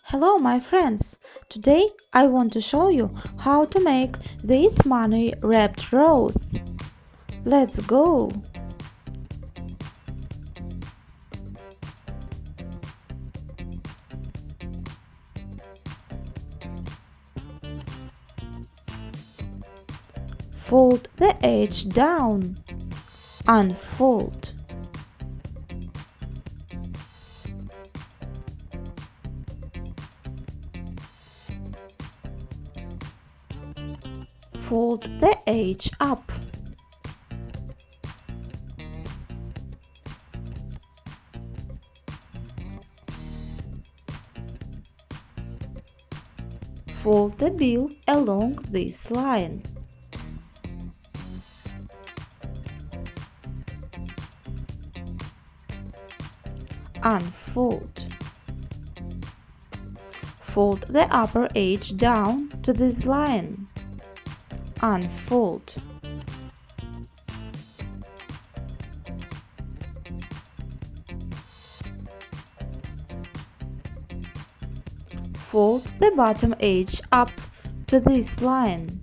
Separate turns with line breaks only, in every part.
Hello my friends! Today I want to show you how to make these money wrapped rolls. Let's go! Fold the edge down. Unfold. Fold the edge up. Fold the bill along this line. Unfold. Fold the upper edge down to this line. Unfold. Fold the bottom edge up to this line.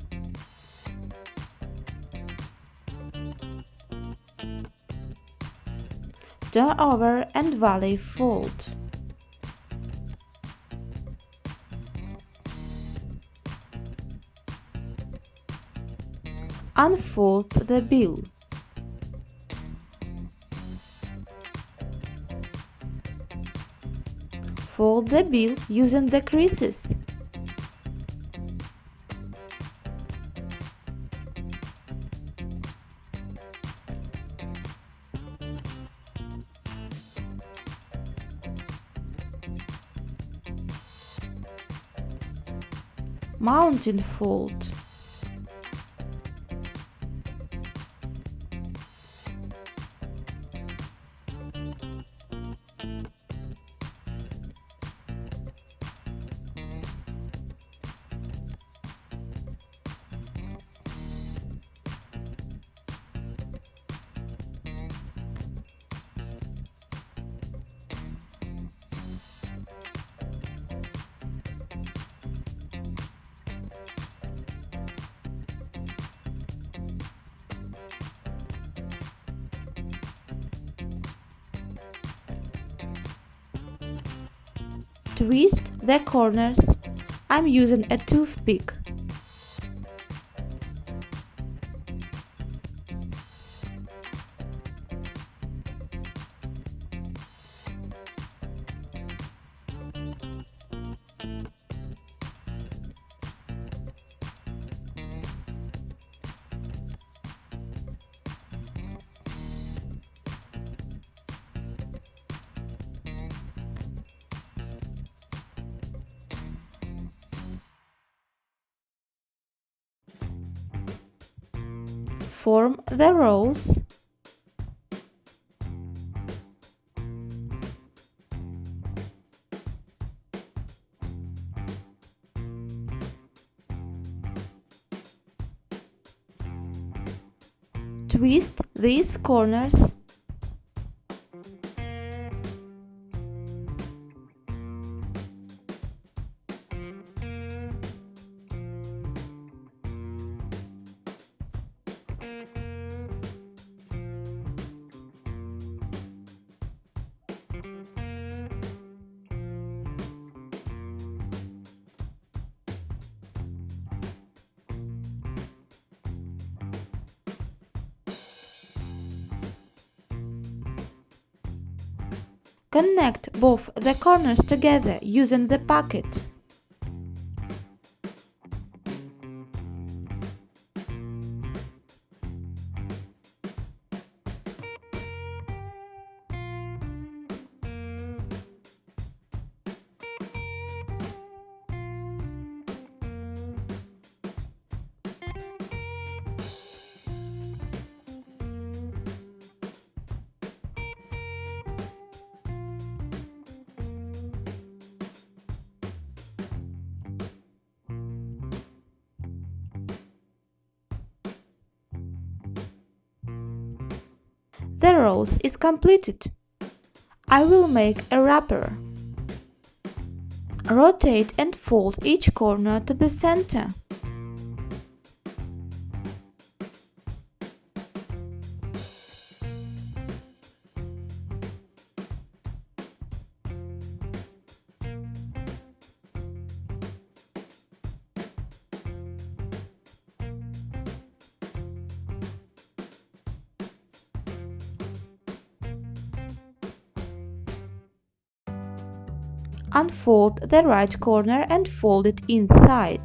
Turn over and valley fold. Unfold the bill. Fold the bill using the creases. Mounting fold. Twist the corners. I'm using a toothpick. Form the rows. Twist these corners. Connect both the corners together using the pocket. The rose is completed. I will make a wrapper. Rotate and fold each corner to the center. Unfold the right corner and fold it inside.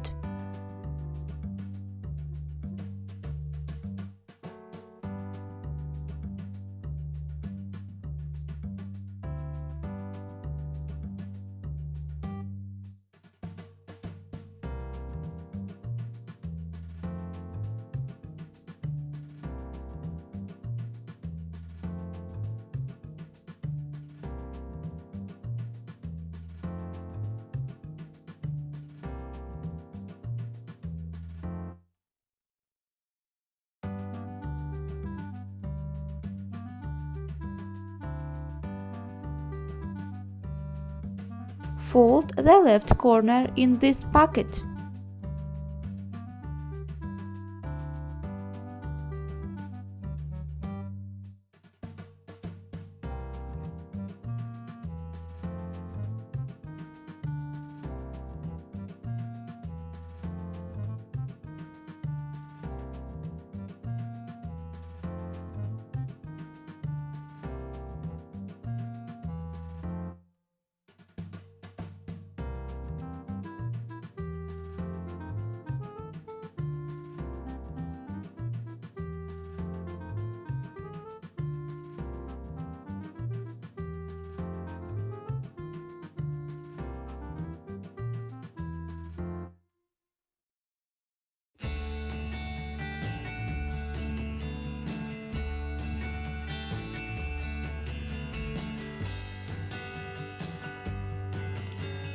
Fold the left corner in this pocket.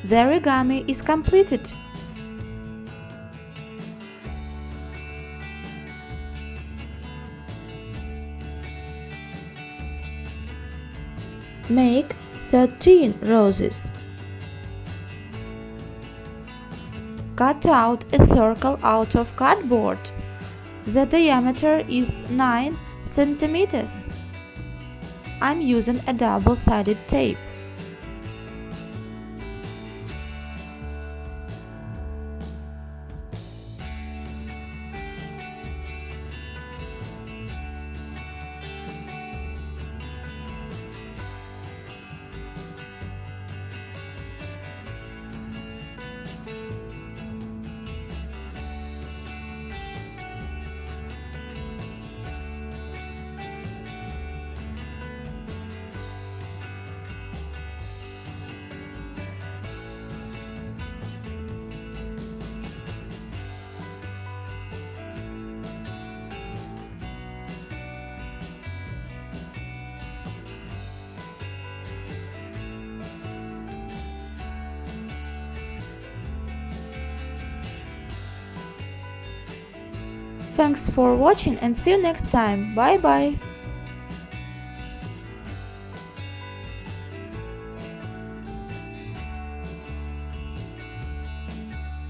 The origami is completed. Make 13 roses. Cut out a circle out of cardboard. The diameter is 9 centimeters. I'm using a double-sided tape. Thanks for watching and see you next time. Bye bye.